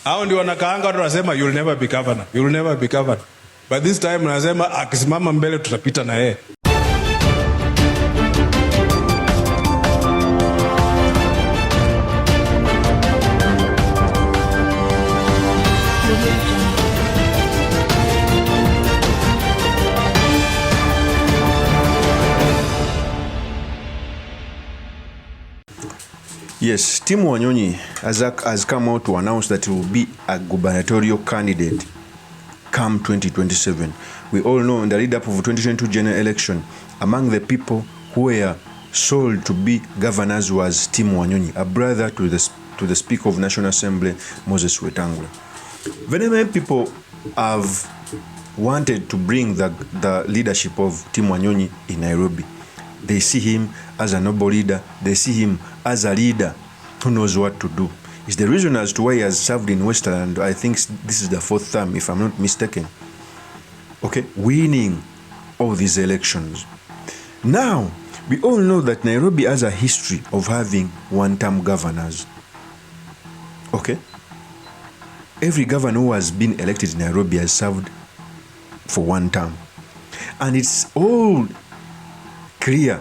Hao ndio wanakaanga watu wanasema you'll never be governor. You'll never be governor. But this time nasema akisimama mbele tutapita na yeye. Yes, Tim WANYONYI has come out to announce that he will be a gubernatorial candidate come 2027. We all know in the lead-up of the 2022 general election, among the people who were sold to be governors was Tim WANYONYI, a brother to the Speaker of National Assembly, Moses Wetangula. Very many people have wanted to bring the leadership of Tim WANYONYI in Nairobi. They see him as a noble leader. They see him as a leader who knows what to do. It's the reason as to why he has served in Westland. I think this is the 4th term, if I'm not mistaken. Okay, winning all these elections. Now, we all know that Nairobi has a history of having one-term governors. Okay? Every governor who has been elected in Nairobi has served for one term. And it's all clear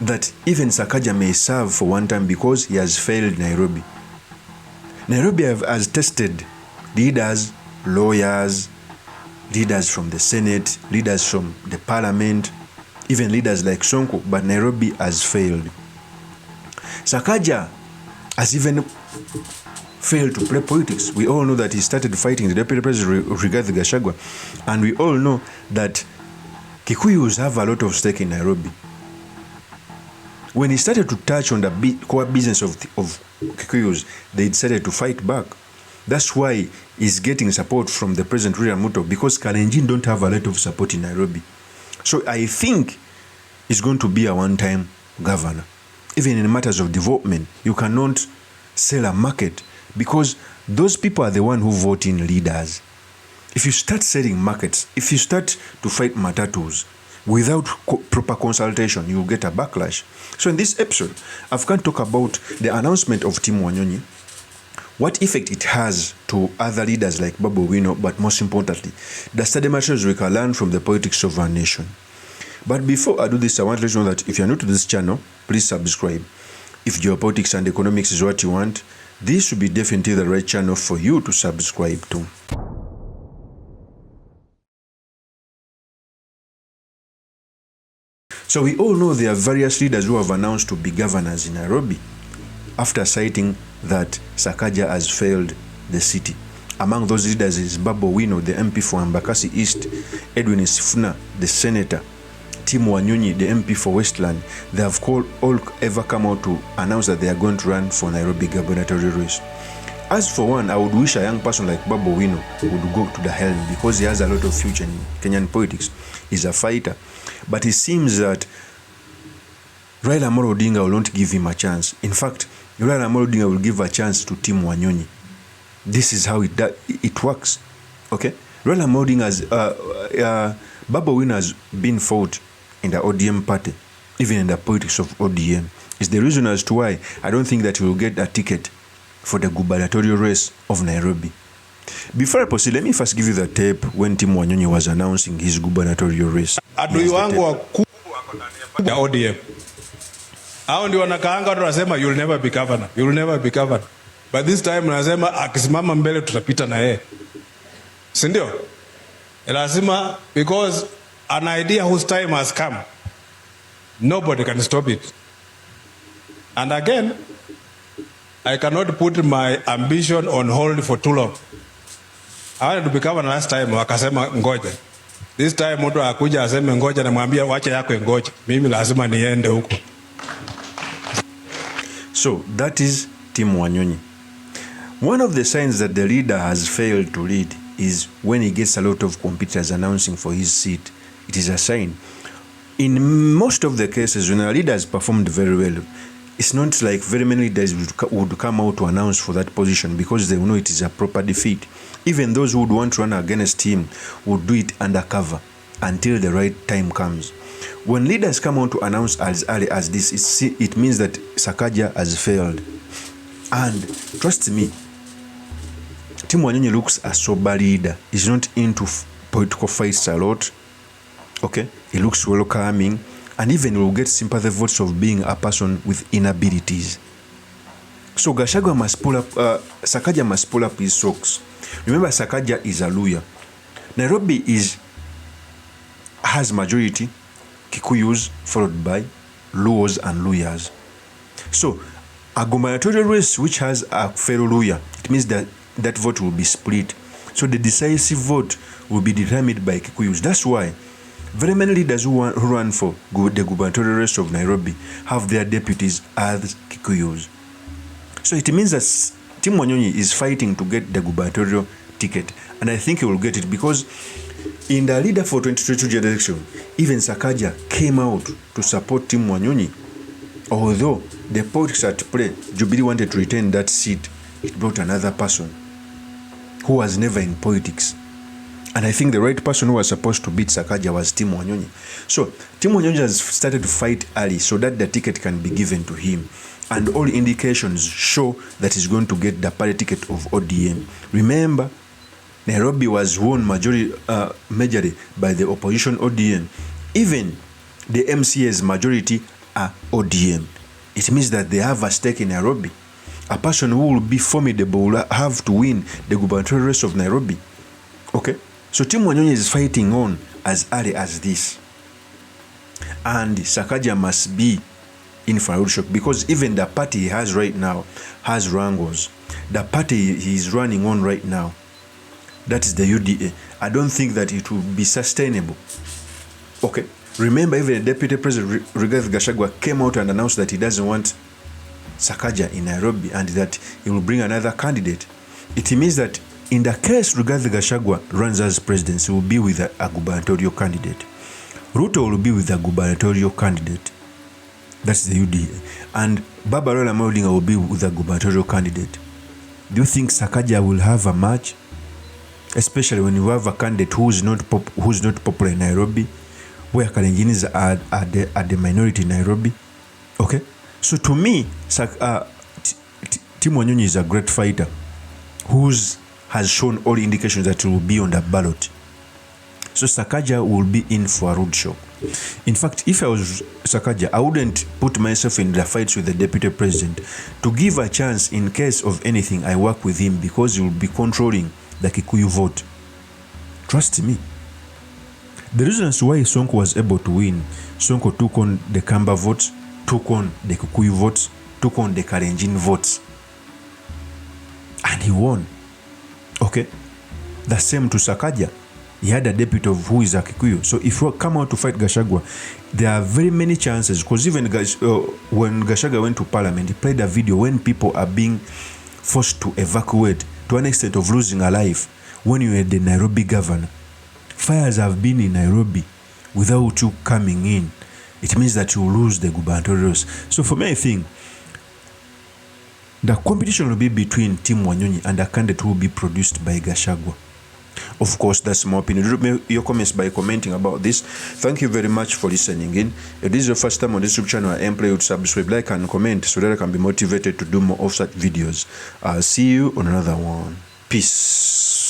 that even SAKAJA may serve for one term because he has failed Nairobi. Nairobi has tested leaders, lawyers, leaders from the Senate, leaders from the Parliament, even leaders like Sonko, but Nairobi has failed. SAKAJA has even failed to play politics. We all know that he started fighting the Deputy President Rigathi Gachagua, and we all know that Kikuyus have a lot of stake in Nairobi. When he started to touch on the core business of Kikuyus, they decided to fight back. That's why he's getting support from the President William Ruto, because Kalenjin don't have a lot of support in Nairobi. So I think he's going to be a one-time governor. Even in matters of development, you cannot sell a market because those people are the ones who vote in leaders. If you start selling markets, if you start to fight matatus without proper consultation, you'll get a backlash. So in this episode, I've come to talk about the announcement of Tim WANYONYI, what effect it has to other leaders like Babu Wino, but most importantly, the study materials we can learn from the politics of our nation. But before I do this, I want to let you know that if you're new to this channel, please subscribe. If geopolitics and economics is what you want, this should be definitely the right channel for you to subscribe to. So we all know there are various leaders who have announced to be governors in Nairobi after citing that SAKAJA has failed the city. Among those leaders is Babu Wino, the MP for Embakasi East, Edwin Sifuna, the senator, Tim WANYONYI, the MP for Westland. They have all ever come out to announce that they are going to run for Nairobi gubernatorial race. As for one, I would wish a young person like Babu Wino would go to the helm because he has a lot of future in Kenyan politics. He's a fighter. But it seems that Raila Amolo Odinga will not give him a chance. In fact, Raila Amolo Odinga will give a chance to Tim WANYONYI. This is how it works. Okay? Raila Amolo Odinga Babu Wino has been fought in the ODM party, even in the politics of ODM. It's the reason as to why I don't think that he will get a ticket for the gubernatorial race of Nairobi. Before I proceed, let me first give you the tape when Tim WANYONYI was announcing his gubernatorial race. Adui wangu wakubwa ya ODM. Hao ndio wanakaanga watu wanasema you'll never be governor. You'll never be governor. But this time nasema akisimama mbele tutapita na yeye. Si ndio? Lazima, because an idea whose time has come. Nobody can stop it. And again, I cannot put my ambition on hold for too long. I wanted to become last time, wakasema ngoja. This time mtu akuja aseme ngoja na mwambia wacha yako ngoja. Mimi lazima niende huko. So that is Tim WANYONYI. One of the signs that the leader has failed to lead is when he gets a lot of competitors announcing for his seat. It is a sign. In most of the cases, when a leader has performed very well, it's not like very many leaders would come out to announce for that position because they know it is a proper defeat. Even those who would want to run against him would do it undercover until the right time comes. When leaders come out to announce as early as this, it means that SAKAJA has failed. And trust me, Tim Wanyonyi looks a sober leader. He's not into political fights a lot. Okay, he looks welcoming, and even will get sympathy votes of being a person with inabilities. So Gachagua must pull up, Sakaja must pull up his socks. Remember, Sakaja is a lawyer. Nairobi has majority Kikuyus followed by Luos and Luyas. So a gubernatorial race which has a fellow lawyer, it means that that vote will be split. So the decisive vote will be determined by Kikuyus. That's why very many leaders who run for the gubernatorial race of Nairobi have their deputies as Kikuyus. So it means that Tim Wanyonyi is fighting to get the gubernatorial ticket, and I think he will get it because in the leader for 2022 election, even Sakaja came out to support Tim Wanyonyi. Although the politics at play, Jubilee wanted to retain that seat, it brought another person who was never in politics. And I think the right person who was supposed to beat Sakaja was Tim Wanyonyi. So Tim Wanyonyi has started to fight early so that the ticket can be given to him. And all indications show that he's going to get the party ticket of ODM. Remember, Nairobi was won majorly by the opposition ODM. Even the MCA's majority are ODM. It means that they have a stake in Nairobi. A person who will be formidable will have to win the gubernatorial race of Nairobi. Okay? So Tim Wanyonyi is fighting on as early as this. And Sakaja must be in for a shock because even the party he has right now has wrangles. The party he is running on right now, that is the UDA. I don't think that it will be sustainable. Okay. Remember, even the Deputy President Rigathi Gachagua came out and announced that he doesn't want Sakaja in Nairobi and that he will bring another candidate. It means that in the case Rigathi Gachagua runs as president, he will be with a gubernatorial candidate. Ruto will be with a gubernatorial candidate. That's the UDA. And Barbara Odinga will be with a gubernatorial candidate. Do you think Sakaja will have a match? Especially when you have a candidate who's not popular in Nairobi, where Kalenjinis are the minority in Nairobi. Okay? So to me, Tim Wanyonyi is a great fighter who has shown all indications that he will be on the ballot. So Sakaja will be in for a roadshow. In fact, if I was Sakaja, I wouldn't put myself in the fights with the deputy president to give a chance in case of anything. I work with him because he will be controlling the Kikuyu vote. Trust me. The reasons why Sonko was able to win, Sonko took on the Kamba votes, took on the Kikuyu votes, took on the Kalenjin votes, and he won. Okay? The same to Sakaja. He had a deputy of who is a Kikuyu. So if you come out to fight Gachagua, there are very many chances. Because even when Gachagua went to parliament, he played a video when people are being forced to evacuate to an extent of losing a life. When you were the Nairobi governor, fires have been in Nairobi without you coming in. It means that you lose the gubernatorial race. So for me, I think the competition will be between Tim Wanyonyi and a candidate who will be produced by Gachagua. Of course, that's my opinion. Drop your comments by commenting about this. Thank you very much for listening in. If this is your first time on this YouTube channel, I implore you to subscribe, like, and comment so that I can be motivated to do more of such videos. I'll see you on another one. Peace.